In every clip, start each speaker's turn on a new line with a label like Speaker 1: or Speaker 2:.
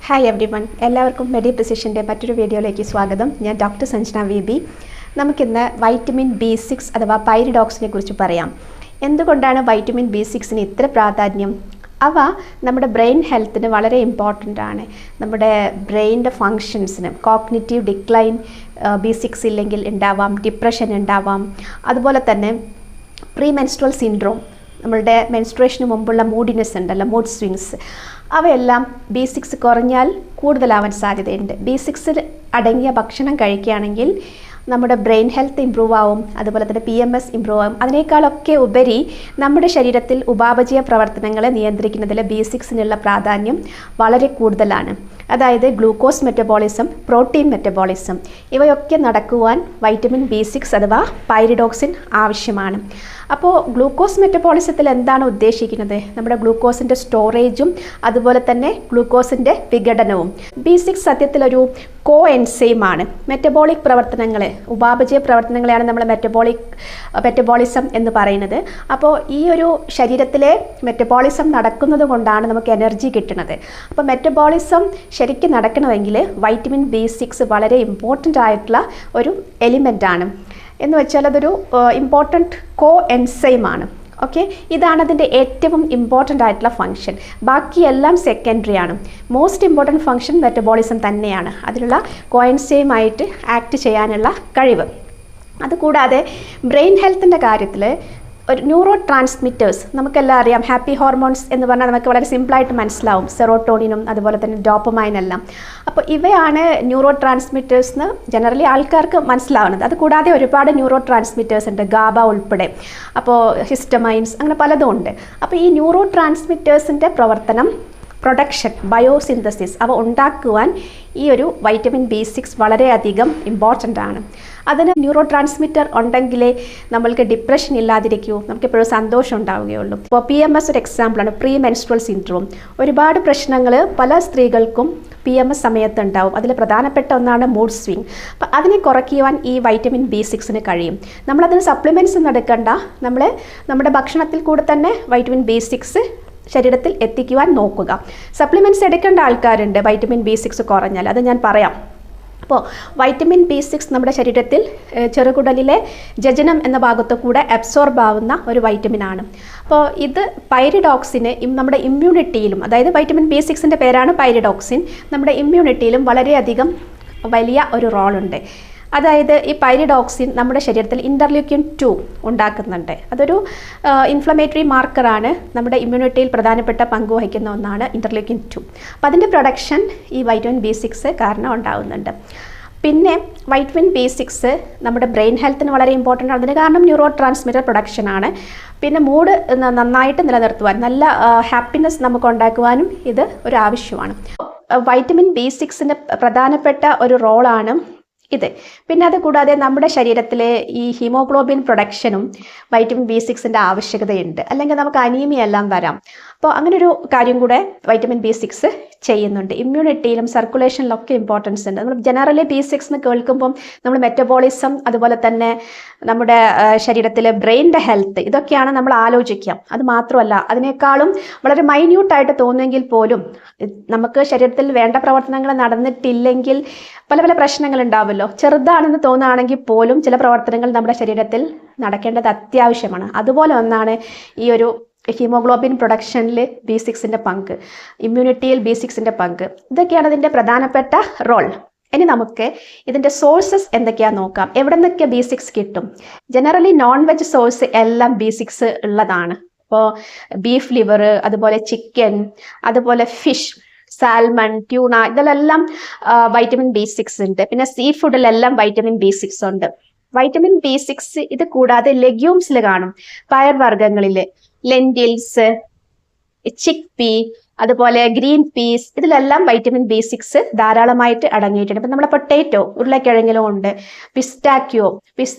Speaker 1: Hi every one, എല്ലാവർക്കും മെഡി പ്രിസിഷൻ്റെ മറ്റൊരു വീഡിയോയിലേക്ക് സ്വാഗതം. ഞാൻ ഡോക്ടർ സഞ്ജന വി ബി. നമുക്കിന്ന് വൈറ്റമിൻ B6 അഥവാ പൈരിഡോക്സിനെ കുറിച്ച് പറയാം. എന്തുകൊണ്ടാണ് വൈറ്റമിൻ B6ന് ഇത്ര പ്രാധാന്യം? അവ നമ്മുടെ ബ്രെയിൻ ഹെൽത്തിന് വളരെ ഇമ്പോർട്ടൻ്റ് ആണ്. നമ്മുടെ ബ്രെയിനിൻ്റെ ഫങ്ഷൻസിന് കോഗ്നിറ്റീവ് ഡിക്ലൈൻ B6 ഇല്ലെങ്കിൽ ഉണ്ടാവാം, ഡിപ്രഷൻ ഉണ്ടാവാം, അതുപോലെ തന്നെ പ്രീ മെൻസ്ട്രൽ സിൻഡ്രോം, നമ്മളുടെ മെൻസ്ട്രേഷന് മുമ്പുള്ള മൂഡിനെസ് ഉണ്ടല്ലോ, മൂഡ് സ്വിങ്സ്, അവയെല്ലാം B6 കുറഞ്ഞാൽ കൂടുതലാവാൻ സാധ്യതയുണ്ട്. B6 അടങ്ങിയ ഭക്ഷണം കഴിക്കുകയാണെങ്കിൽ നമ്മുടെ ബ്രെയിൻ ഹെൽത്ത് ഇമ്പ്രൂവ് ആവും, അതുപോലെ തന്നെ PMS ഇമ്പ്രൂവ് ആവും. അതിനേക്കാളൊക്കെ ഉപരി നമ്മുടെ ശരീരത്തിൽ ഉപാപചയ പ്രവർത്തനങ്ങളെ നിയന്ത്രിക്കുന്നതിൽ B6നുള്ള പ്രാധാന്യം വളരെ കൂടുതലാണ്. അതായത് ഗ്ലൂക്കോസ് മെറ്റബോളിസം, പ്രോട്ടീൻ മെറ്റബോളിസം, ഇവയൊക്കെ നടക്കുവാൻ വൈറ്റമിൻ B6 അഥവാ പൈരിഡോക്സിൻ ആവശ്യമാണ്. അപ്പോൾ ഗ്ലൂക്കോസ് മെറ്റബോളിസത്തിൽ എന്താണ് ഉദ്ദേശിക്കുന്നത്? നമ്മുടെ ഗ്ലൂക്കോസിൻ്റെ സ്റ്റോറേജും അതുപോലെ തന്നെ ഗ്ലൂക്കോസിൻ്റെ വിഘടനവും. B6 സത്യത്തിലൊരു കോ എൻസൈമാണ്. മെറ്റബോളിക് പ്രവർത്തനങ്ങൾ, ഉപാപചയ പ്രവർത്തനങ്ങളെയാണ് നമ്മൾ മെറ്റബോളിസം എന്ന് പറയുന്നത്. അപ്പോൾ ഈ ഒരു ശരീരത്തിലെ മെറ്റബോളിസം നടക്കുന്നത് കൊണ്ടാണ് നമുക്ക് എനർജി കിട്ടുന്നത്. അപ്പോൾ മെറ്റബോളിസം ശരിക്കും നടക്കണമെങ്കിൽ വൈറ്റമിൻ B6 വളരെ ഇമ്പോർട്ടൻ്റ് ആയിട്ടുള്ള ഒരു എലിമെൻ്റാണ്. എന്ന് വെച്ചാൽ അതൊരു ഇമ്പോർട്ടൻറ്റ് കോ എൻസൈമാണ്. ഓക്കെ, ഇതാണ് അതിൻ്റെ ഏറ്റവും ഇമ്പോർട്ടൻ്റ് ആയിട്ടുള്ള ഫങ്ഷൻ. ബാക്കിയെല്ലാം സെക്കൻഡറി ആണ്. മോസ്റ്റ് ഇമ്പോർട്ടൻറ്റ് ഫങ്ഷൻ മെറ്റബോളിസം തന്നെയാണ്, അതിനുള്ള കോ എൻസൈമായിട്ട് ആക്ട് ചെയ്യാനുള്ള കഴിവ്. അതുകൂടാതെ ബ്രെയിൻ ഹെൽത്തിൻ്റെ കാര്യത്തിൽ ഒരു ന്യൂറോ ട്രാൻസ്മിറ്റേഴ്സ് നമുക്കെല്ലാം അറിയാം. ഹാപ്പി ഹോർമോൺസ് എന്ന് പറഞ്ഞാൽ നമുക്ക് വളരെ സിമ്പിളായിട്ട് മനസ്സിലാവും, സെറോട്ടോണിനും അതുപോലെ തന്നെ ഡോപ്പമൈനെല്ലാം. അപ്പോൾ ഇവയാണ് ന്യൂറോ ട്രാൻസ്മിറ്റേഴ്സ് എന്ന് ജനറലി ആൾക്കാർക്ക് മനസ്സിലാവുന്നത്. അതുകൂടാതെ ഒരുപാട് ന്യൂറോ ട്രാൻസ്മിറ്റേഴ്സ് ഉണ്ട്, ഗാബ ഉൾപ്പെടെ, അപ്പോൾ ഹിസ്റ്റമൈൻസ്, അങ്ങനെ പലതും ഉണ്ട്. അപ്പോൾ ഈ ന്യൂറോ ട്രാൻസ്മിറ്റേഴ്സിൻ്റെ പ്രവർത്തനം, പ്രൊഡക്ഷൻ, ബയോസിന്തസിസ്, അവ ഉണ്ടാക്കുവാൻ ഈ ഒരു വൈറ്റമിൻ B6 വളരെയധികം ഇമ്പോർട്ടൻ്റ് ആണ്. അതിന് ന്യൂറോ ട്രാൻസ്മിറ്റർ ഉണ്ടെങ്കിലേ നമ്മൾക്ക് ഡിപ്രഷൻ ഇല്ലാതിരിക്കൂ, നമുക്കെപ്പോഴും സന്തോഷം ഉണ്ടാവുകയുള്ളൂ. ഇപ്പോൾ PMS ഒരു എക്സാമ്പിളാണ്, പ്രീ മെൻസ്ട്രൽ സിൻഡ്രോം. ഒരുപാട് പ്രശ്നങ്ങൾ പല സ്ത്രീകൾക്കും PMS സമയത്ത് ഉണ്ടാവും. അതിൽ പ്രധാനപ്പെട്ട ഒന്നാണ് മൂഡ് സ്വിങ്. അപ്പം അതിനെ കുറയ്ക്കുവാൻ ഈ വൈറ്റമിൻ B6ന് കഴിയും. നമ്മളതിന് സപ്ലിമെൻറ്റ്സ് ഒന്നും എടുക്കണ്ട, നമ്മുടെ ഭക്ഷണത്തിൽ കൂടെ തന്നെ വൈറ്റമിൻ B6 ശരീരത്തിൽ എത്തിക്കുവാൻ നോക്കുക. സപ്ലിമെൻറ്റ്സ് എടുക്കേണ്ട ആൾക്കാരുണ്ട് വൈറ്റമിൻ B6 കുറഞ്ഞാൽ, അത് ഞാൻ പറയാം. അപ്പോൾ വൈറ്റമിൻ B6 നമ്മുടെ ശരീരത്തിൽ ചെറുകുടലിലെ ജജനം എന്ന ഭാഗത്തു കൂടെ അബ്സോർബ് ആവുന്ന ഒരു വൈറ്റമിനാണ്. അപ്പോൾ ഇത് പൈരിഡോക്സിന് നമ്മുടെ ഇമ്മ്യൂണിറ്റിയിലും, അതായത് വൈറ്റമിൻ B6ൻ്റെ പേരാണ് പൈരിഡോക്സിൻ, നമ്മുടെ ഇമ്മ്യൂണിറ്റിയിലും വളരെയധികം വലിയ ഒരു റോളുണ്ട്. അതായത് ഈ പൈരിഡോക്സിൻ നമ്മുടെ ശരീരത്തിൽ ഇൻ്റർലൂക്കിൻ 2 ഉണ്ടാക്കുന്നുണ്ട്. അതൊരു ഇൻഫ്ലമേറ്ററി മാർക്കറാണ്, നമ്മുടെ ഇമ്മ്യൂണിറ്റിയിൽ പ്രധാനപ്പെട്ട പങ്ക് വഹിക്കുന്ന ഒന്നാണ് ഇൻ്റർലൂക്കിൻ 2. അപ്പോൾ അതിൻ്റെ പ്രൊഡക്ഷൻ ഈ വൈറ്റമിൻ B6 കാരണം ഉണ്ടാകുന്നുണ്ട്. പിന്നെ വൈറ്റമിൻ B6 നമ്മുടെ ബ്രെയിൻ ഹെൽത്തിന് വളരെ ഇമ്പോർട്ടൻ്റ് ആണ്. അതിന് കാരണം ന്യൂറോ ട്രാൻസ്മിറ്റർ പ്രൊഡക്ഷനാണ്. പിന്നെ മൂഡ് നന്നായിട്ട് നിലനിർത്തുവാൻ, നല്ല ഹാപ്പിനെസ് നമുക്ക് ഉണ്ടാക്കുവാനും ഇത് ഒരു ആവശ്യമാണ്. വൈറ്റമിൻ B6ൻ്റെ പ്രധാനപ്പെട്ട ഒരു റോളാണ് ഇത്. പിന്നെ അതുകൂടാതെ നമ്മുടെ ശരീരത്തിലെ ഈ ഹീമോഗ്ലോബിൻ പ്രൊഡക്ഷനും വൈറ്റമിൻ B6ൻ്റെ ആവശ്യകതയുണ്ട്, അല്ലെങ്കിൽ നമുക്ക് അനീമിയ എല്ലാം വരാം. അപ്പോൾ അങ്ങനൊരു കാര്യം കൂടെ വൈറ്റമിൻ B6 ചെയ്യുന്നുണ്ട്. ഇമ്മ്യൂണിറ്റിയിലും സർക്കുലേഷനിലൊക്കെ ഇമ്പോർട്ടൻസ് ഉണ്ട്. നമ്മൾ ജനറലി B6 എന്ന് കേൾക്കുമ്പം നമ്മൾ മെറ്റബോളിസം, അതുപോലെ തന്നെ നമ്മുടെ ശരീരത്തിലെ ബ്രെയിനിൻ്റെ ഹെൽത്ത്, ഇതൊക്കെയാണ് നമ്മൾ ആലോചിക്കുക. അത് മാത്രമല്ല, അതിനേക്കാളും വളരെ മൈന്യൂട്ടായിട്ട് തോന്നുമെങ്കിൽ പോലും നമുക്ക് ശരീരത്തിൽ വേണ്ട പ്രവർത്തനങ്ങൾ നടന്നിട്ടില്ലെങ്കിൽ പല പല പ്രശ്നങ്ങൾ ഉണ്ടാവുമല്ലോ. ചെറുതാണെന്ന് തോന്നുകയാണെങ്കിൽ പോലും ചില പ്രവർത്തനങ്ങൾ നമ്മുടെ ശരീരത്തിൽ നടക്കേണ്ടത് അത്യാവശ്യമാണ്. അതുപോലെ ഒന്നാണ് ഈ ഒരു ഹീമോഗ്ലോബിൻ പ്രൊഡക്ഷനിൽ B6ൻ്റെ പങ്ക്, ഇമ്മ്യൂണിറ്റിയിൽ B6ൻ്റെ പങ്ക്. ഇതൊക്കെയാണ് ഇതിൻ്റെ പ്രധാനപ്പെട്ട റോൾ. ഇനി നമുക്ക് ഇതിൻ്റെ സോഴ്സസ് എന്തൊക്കെയാണെന്ന് നോക്കാം. എവിടെ നിന്നൊക്കെ B6 കിട്ടും? ജനറലി നോൺ വെജ് സോഴ്സ് എല്ലാം B6 ഉള്ളതാണ്. ഇപ്പോൾ ബീഫ് ലിവർ, അതുപോലെ ചിക്കൻ, അതുപോലെ ഫിഷ്, സാൽമൺ, ട്യൂണ, ഇതിലെല്ലാം വൈറ്റമിൻ B6 ഉണ്ട്. പിന്നെ സീ ഫുഡിലെല്ലാം വൈറ്റമിൻ B6 ഉണ്ട്. വൈറ്റമിൻ B6 ഇത് കൂടാതെ ലെഗ്യൂംസിൽ കാണും, പയർവർഗ്ഗങ്ങളിൽ, ലെൻറ്റിൽസ്, ചിക്ക് പീ, അതുപോലെ ഗ്രീൻ പീസ്, ഇതിലെല്ലാം വൈറ്റമിൻ B6 ധാരാളമായിട്ട് അടങ്ങിയിട്ടുണ്ട്. ഇപ്പം നമ്മുടെ പൊട്ടേറ്റോ, ഉരുളക്കിഴങ്ങിലും ഉണ്ട്. പിസ്റ്റാക്യോ,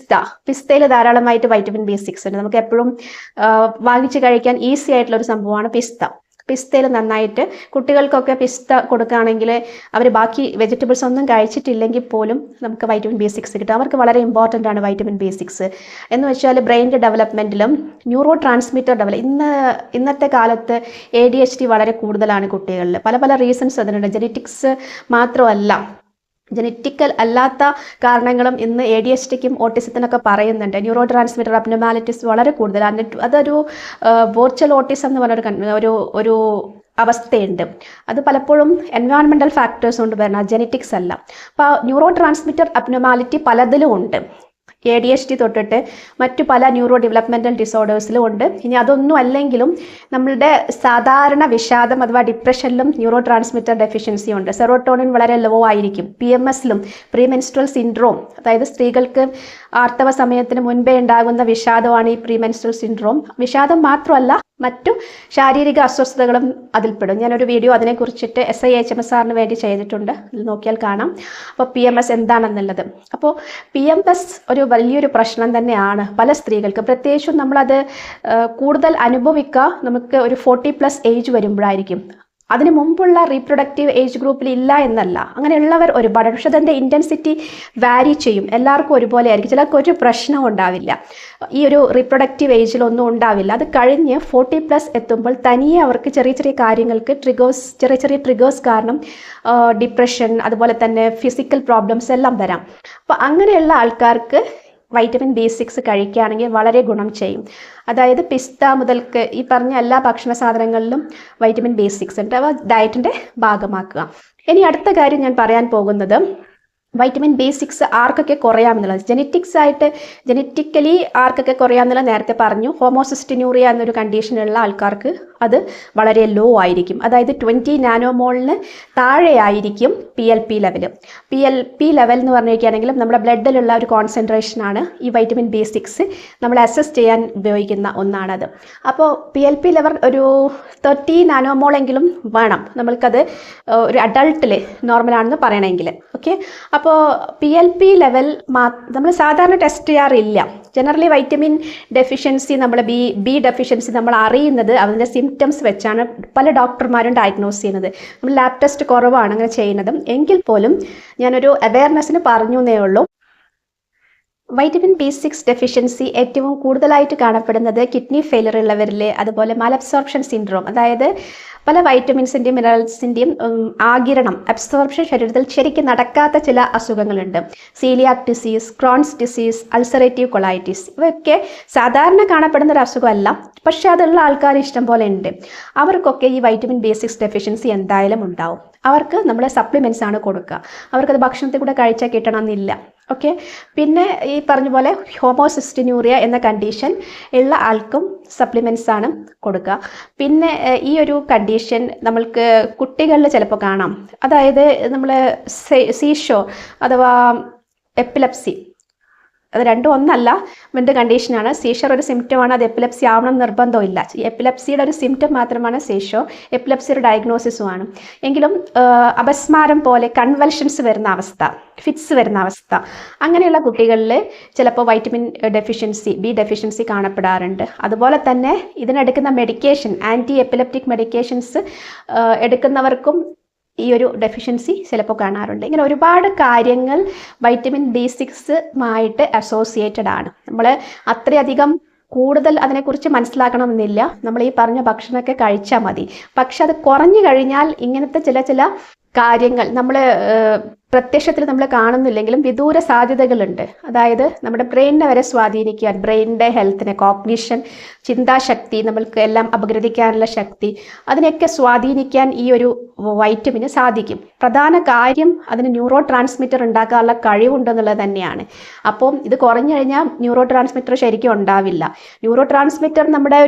Speaker 1: പിസ്തയിൽ ധാരാളമായിട്ട് വൈറ്റമിൻ B6 ഉണ്ട്. നമുക്ക് എപ്പോഴും വാങ്ങിച്ച് കഴിക്കാൻ ഈസി ആയിട്ടുള്ള ഒരു സംഭവമാണ് പിസ്ത. പിസ്തയിൽ നന്നായിട്ട് കുട്ടികൾക്കൊക്കെ പിസ്ത കൊടുക്കുകയാണെങ്കിൽ അവർ ബാക്കി വെജിറ്റബിൾസ് ഒന്നും കഴിച്ചിട്ടില്ലെങ്കിൽ പോലും നമുക്ക് വൈറ്റമിൻ B6 കിട്ടും. അവർക്ക് വളരെ ഇമ്പോർട്ടൻ്റ് ആണ് വൈറ്റമിൻ B6 എന്ന് വെച്ചാൽ ബ്രെയിനിൻ്റെ ഡെവലപ്മെൻറ്റിലും ന്യൂറോ ട്രാൻസ്മിറ്റർ ഇന്നത്തെ കാലത്ത് ADHD വളരെ കൂടുതലാണ് കുട്ടികളിൽ. പല പല റീസൺസ് അതിനുണ്ട്. ജെനറ്റിക്സ് മാത്രമല്ല, ജനറ്റിക്കൽ അല്ലാത്ത കാരണങ്ങളും ഇന്ന് ADHDക്കും ഓട്ടിസത്തിനൊക്കെ പറയുന്നുണ്ട്. ന്യൂറോ ട്രാൻസ്മിറ്റർ അബ്നോർമാലിറ്റീസ് വളരെ കൂടുതലാണ്. അതൊരു വെർച്വൽ ഓട്ടിസം എന്ന് പറഞ്ഞൊരു ഒരു അവസ്ഥയുണ്ട്. അത് പലപ്പോഴും എൻവയോൺമെൻറ്റൽ ഫാക്ടേഴ്സ് കൊണ്ട് വരുന്ന ജെനറ്റിക്സ് അല്ല. അപ്പോൾ ന്യൂറോ ട്രാൻസ്മിറ്റർ അബ്നോർമാലിറ്റി പലതിലും ഉണ്ട്. ADHD തൊട്ടിട്ട് മറ്റു പല ന്യൂറോ ഡെവലപ്മെൻറ്റൽ ഡിസോർഡേഴ്സിലും ഉണ്ട്. ഇനി അതൊന്നും അല്ലെങ്കിലും നമ്മളുടെ സാധാരണ വിഷാദം അഥവാ ഡിപ്രഷനിലും ന്യൂറോ ട്രാൻസ്മിറ്റർ ഡെഫിഷ്യൻസി ഉണ്ട്. സെറോട്ടോണിൻ വളരെ ലോ ആയിരിക്കും. PMSലും പ്രീമെൻസ്ട്രൽ സിൻഡ്രോം, അതായത് സ്ത്രീകൾക്ക് ആർത്തവ സമയത്തിന് മുൻപേ ഉണ്ടാകുന്ന വിഷാദമാണ് ഈ പ്രീമെൻസ്ട്രൽ സിൻഡ്രോം. വിഷാദം മാത്രമല്ല, മറ്റു ശാരീരിക അസ്വസ്ഥതകളും അതിൽപ്പെടും. ഞാനൊരു വീഡിയോ അതിനെക്കുറിച്ചിട്ട് SIHMSRന് വേണ്ടി ചെയ്തിട്ടുണ്ട്, ഇതിൽ നോക്കിയാൽ കാണാം. അപ്പോൾ PMS എന്താണെന്നുള്ളത്. അപ്പോൾ PMS ഒരു വലിയൊരു പ്രശ്നം തന്നെയാണ് പല സ്ത്രീകൾക്ക്. പ്രത്യേകിച്ചും നമ്മളത് കൂടുതൽ അനുഭവിക്കുക നമുക്ക് ഒരു 40+ ഏജ് വരുമ്പോഴായിരിക്കും. അതിന് മുമ്പുള്ള റീപ്രൊഡക്റ്റീവ് ഏജ് ഗ്രൂപ്പിൽ ഇല്ല എന്നല്ല, അങ്ങനെയുള്ളവർ ഒരുപാട്. പക്ഷെ അതിൻ്റെ ഇൻറ്റൻസിറ്റി വാരി ചെയ്യും. എല്ലാവർക്കും ഒരുപോലെ ആയിരിക്കും. ചിലർക്ക് ഒരു പ്രശ്നവും ഉണ്ടാവില്ല, ഈ ഒരു റീപ്രൊഡക്റ്റീവ് ഏജിലൊന്നും ഉണ്ടാവില്ല. അത് കഴിഞ്ഞ് 40+ എത്തുമ്പോൾ തനിയെ അവർക്ക് ചെറിയ ചെറിയ കാര്യങ്ങൾക്ക് ചെറിയ ചെറിയ ട്രിഗേഴ്സ് കാരണം ഡിപ്രഷൻ, അതുപോലെ തന്നെ ഫിസിക്കൽ പ്രോബ്ലംസ് എല്ലാം വരാം. അപ്പോൾ അങ്ങനെയുള്ള ആൾക്കാർക്ക് വൈറ്റമിൻ B6 കഴിക്കുകയാണെങ്കിൽ വളരെ ഗുണം ചെയ്യും. അതായത് പിസ്ത മുതൽക്ക് ഈ പറഞ്ഞ എല്ലാ ഭക്ഷണ സാധനങ്ങളിലും വൈറ്റമിൻ B6 ഉണ്ട്. അവ ഡയറ്റിൻ്റെ ഭാഗമാക്കുക. ഇനി അടുത്ത കാര്യം ഞാൻ പറയാൻ പോകുന്നത് വൈറ്റമിൻ B6 ആർക്കൊക്കെ കുറയാമെന്നുള്ളത്. ജനറ്റിക്കലി ആർക്കൊക്കെ കുറയാമെന്നുള്ളത് നേരത്തെ പറഞ്ഞു. ഹോമോസിസ്റ്റിനൂറിയ എന്നൊരു കണ്ടീഷനുള്ള ആൾക്കാർക്ക് അത് വളരെ ലോ ആയിരിക്കും. അതായത് 20 നാനോമോളിന് താഴെയായിരിക്കും PLP ലെവൽ. PLP ലെവൽ എന്ന് പറഞ്ഞിരിക്കുകയാണെങ്കിലും നമ്മുടെ ബ്ലഡിലുള്ള ഒരു കോൺസെൻട്രേഷനാണ് ഈ വൈറ്റമിൻ B6 നമ്മൾ അസസ് ചെയ്യാൻ ഉപയോഗിക്കുന്ന ഒന്നാണത്. അപ്പോൾ PLP ലെവൽ ഒരു 30 നാനോമോളെങ്കിലും വേണം നമ്മൾക്കത് ഒരു അഡൾട്ടിൽ നോർമലാണെന്ന് പറയണമെങ്കിൽ. ഓക്കെ, അപ്പോൾ PLP ലെവൽ നമ്മൾ സാധാരണ ടെസ്റ്റ് ചെയ്യാറില്ല. Generally vitamin deficiency B deficiency നമ്മൾ അറിയുന്നത് അതിൻ്റെ സിംറ്റംസ് വെച്ചാണ് പല ഡോക്ടർമാരും ഡയഗ്നോസ് ചെയ്യുന്നത്. നമ്മൾ ലാബ് ടെസ്റ്റ് കുറവാണ് അങ്ങനെ ചെയ്യുന്നത്. എങ്കിൽ പോലും ഞാനൊരു അവയർനെസ്സിന് പറഞ്ഞു എന്നേ ഉള്ളൂ. വൈറ്റമിൻ B6 ഡെഫിഷ്യൻസി ഏറ്റവും കൂടുതലായിട്ട് കാണപ്പെടുന്നത് കിഡ്നി ഫെയിലർ ഉള്ളവരിൽ, അതുപോലെ മാലബ്സോർപ്ഷൻ സിൻഡ്രോം, അതായത് പല വൈറ്റമിൻസിൻ്റെയും മിനറൽസിൻ്റെയും ആഗിരണം അബ്സോർപ്ഷൻ ശരീരത്തിൽ ശരിക്കും നടക്കാത്ത ചില അസുഖങ്ങളുണ്ട്. Coeliac disease, Crohn's disease, ulcerative colitis, ഇവയൊക്കെ സാധാരണ കാണപ്പെടുന്ന ഒരു അസുഖമല്ല, പക്ഷെ അതുള്ള ആൾക്കാർ ഇഷ്ടം പോലെ ഉണ്ട്. അവർക്കൊക്കെ ഈ വൈറ്റമിൻ B6 ഡെഫിഷ്യൻസി എന്തായാലും ഉണ്ടാവും. അവർക്ക് നമ്മൾ സപ്ലിമെൻറ്റ്സ് ആണ് കൊടുക്കുക. അവർക്കത് ഭക്ഷണത്തിൽ കൂടെ കഴിച്ചാൽ കിട്ടണമെന്നില്ല. ഓക്കെ, പിന്നെ ഈ പറഞ്ഞ പോലെ ഹോമോസിസ്റ്റിനൂറിയ എന്ന കണ്ടീഷൻ ഉള്ള ആൾക്കും സപ്ലിമെൻറ്റ്സ് ആണ് കൊടുക്കുക. പിന്നെ ഈ ഒരു കണ്ടീഷൻ നമ്മൾക്ക് കുട്ടികളിൽ ചിലപ്പോൾ കാണാം. അതായത് നമ്മൾ സീഷോ അഥവാ എപ്പിലെപ്സി, അത് രണ്ടും ഒന്നല്ല, രണ്ട് കണ്ടീഷനാണ്. സീഷർ ഒരു സിംറ്റമാണ്, അത് എപ്പിലെപ്സി ആവണം നിർബന്ധമില്ല. എപ്പിലെപ്സിയുടെ ഒരു സിംറ്റം മാത്രമാണ് സീഷോ, എപ്പിലെപ്സിയുടെ ഡയഗ്നോസിസുമാണ്. എങ്കിലും അപസ്മാരം പോലെ കൺവൽഷൻസ് വരുന്ന അവസ്ഥ, ഫിറ്റ്സ് വരുന്ന അവസ്ഥ, അങ്ങനെയുള്ള കുട്ടികളിൽ ചിലപ്പോൾ വൈറ്റമിൻ ഡെഫിഷ്യൻസി B ഡെഫിഷ്യൻസി കാണപ്പെടാറുണ്ട്. അതുപോലെ തന്നെ ഇതിനെടുക്കുന്ന മെഡിക്കേഷൻ, ആൻറ്റി എപ്പിലെപ്റ്റിക് മെഡിക്കേഷൻസ് എടുക്കുന്നവർക്കും ഈ ഒരു ഡെഫിഷ്യൻസി ചിലപ്പോൾ കാണാറുണ്ട്. ഇങ്ങനെ ഒരുപാട് കാര്യങ്ങൾ വൈറ്റമിൻ B6 അസോസിയേറ്റഡ് ആണ്. നമ്മൾ അത്രയധികം കൂടുതൽ അതിനെക്കുറിച്ച് മനസ്സിലാക്കണമെന്നില്ല. നമ്മൾ ഈ പറഞ്ഞ ഭക്ഷണമൊക്കെ കഴിച്ചാൽ മതി. പക്ഷെ അത് കുറഞ്ഞു കഴിഞ്ഞാൽ ഇങ്ങനത്തെ ചില കാര്യങ്ങൾ നമ്മൾ പ്രത്യക്ഷത്തിൽ നമ്മൾ കാണുന്നില്ലെങ്കിലും വിദൂര സാധ്യതകളുണ്ട്. അതായത് നമ്മുടെ ബ്രെയിനിനെ വരെ സ്വാധീനിക്കാൻ, ബ്രെയിനിൻ്റെ ഹെൽത്തിനെ, കോഗ്നിഷൻ, ചിന്താശക്തി, നമ്മൾക്ക് എല്ലാം അപഗ്രഥിക്കാനുള്ള ശക്തി, അതിനെയൊക്കെ സ്വാധീനിക്കാൻ ഈ ഒരു വൈറ്റമിന് സാധിക്കും. പ്രധാന കാര്യം അതിന് ന്യൂറോ ട്രാൻസ്മിറ്റർ ഉണ്ടാക്കാനുള്ള കഴിവുണ്ടെന്നുള്ളത് തന്നെയാണ്. അപ്പം ഇത് കുറഞ്ഞു കഴിഞ്ഞാൽ ന്യൂറോ ട്രാൻസ്മിറ്റർ ശരിക്കും ഉണ്ടാവില്ല. ന്യൂറോ ട്രാൻസ്മിറ്റർ നമ്മുടെ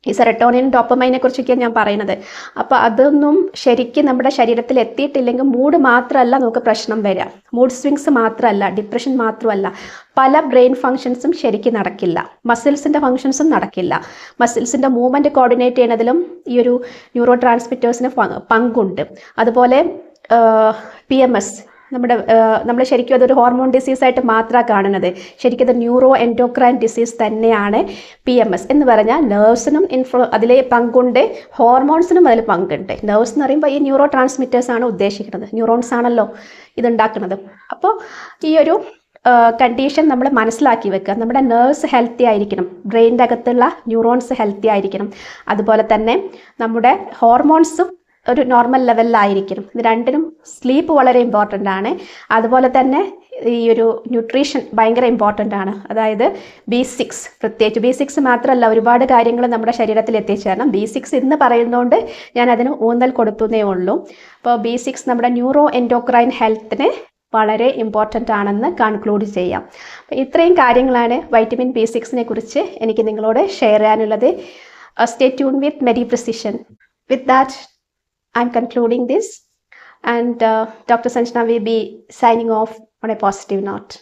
Speaker 1: ഈ സെറട്ടോണിൻ, ഡോപ്പമൈനെ കുറിച്ചൊക്കെയാണ് ഞാൻ പറയുന്നത്. അപ്പോൾ അതൊന്നും ശരിക്കും നമ്മുടെ ശരീരത്തിൽ എത്തിയിട്ടില്ലെങ്കിൽ മൂഡ് മാത്രമല്ല നമുക്ക് പ്രശ്നം വരാം. മൂഡ് സ്വിങ്സ് മാത്രമല്ല, ഡിപ്രഷൻ മാത്രമല്ല, പല ബ്രെയിൻ ഫങ്ഷൻസും ശരിക്കും നടക്കില്ല. മസിൽസിൻ്റെ ഫങ്ഷൻസും നടക്കില്ല. മസിൽസിൻ്റെ മൂവ്മെൻറ്റ് കോർഡിനേറ്റ് ചെയ്യുന്നതിലും ഈ ഒരു ന്യൂറോ ട്രാൻസ്മിറ്റേഴ്സിന് പങ്കുണ്ട്. അതുപോലെ PMS, നമ്മൾ ശരിക്കും അതൊരു ഹോർമോൺ ഡിസീസായിട്ട് മാത്രമാണ് കാണുന്നത്. ശരിക്കും അത് ന്യൂറോ എൻഡോക്രൈൻ ഡിസീസ് തന്നെയാണ് PMS എന്ന് പറഞ്ഞാൽ. നെർവ്സിനും അതിലെ പങ്കുണ്ട്, ഹോർമോൺസിനും അതിൽ പങ്കുണ്ട്. നെർവ്സ് എന്ന് പറയുമ്പോൾ ഈ ന്യൂറോ ട്രാൻസ്മിറ്റേഴ്സ് ആണ് ഉദ്ദേശിക്കുന്നത്, ന്യൂറോൺസ് ആണല്ലോ ഇതുണ്ടാക്കുന്നത്. അപ്പോൾ ഈ ഒരു കണ്ടീഷൻ നമ്മൾ മനസ്സിലാക്കി വെക്കുക. നമ്മുടെ നെർവ്സ് ഹെൽത്തി ആയിരിക്കണം, ബ്രെയിനിൻ്റെ അകത്തുള്ള ന്യൂറോൺസ് ഹെൽത്തി ആയിരിക്കണം, അതുപോലെ തന്നെ നമ്മുടെ ഹോർമോൺസും ഒരു നോർമൽ ലെവലിലായിരിക്കണം. ഇത് രണ്ടിനും സ്ലീപ്പ് വളരെ ഇമ്പോർട്ടൻ്റ് ആണ്. അതുപോലെ തന്നെ ഈ ഒരു ന്യൂട്രീഷൻ ഭയങ്കര ഇമ്പോർട്ടൻ്റ് ആണ്. അതായത് B6, പ്രത്യേകിച്ച് B6 മാത്രമല്ല, ഒരുപാട് കാര്യങ്ങൾ നമ്മുടെ ശരീരത്തിൽ എത്തിച്ചേരണം. B6 എന്ന് പറയുന്നതുകൊണ്ട് ഞാൻ അതിന് ഊന്നൽ കൊടുത്തുന്നേ ഉള്ളൂ. അപ്പോൾ B6 നമ്മുടെ ന്യൂറോ എൻഡോക്രൈൻ ഹെൽത്തിന് വളരെ ഇമ്പോർട്ടൻ്റ് ആണെന്ന് കൺക്ലൂഡ് ചെയ്യാം. അപ്പോൾ ഇത്രയും കാര്യങ്ങളാണ് വൈറ്റമിൻ B6നെ കുറിച്ച് എനിക്ക് നിങ്ങളോട് ഷെയർ ചെയ്യാനുള്ളത്. Stay tune with Medi Precision. With that I'm concluding this, and Dr. Sanjana will be signing off on a positive note.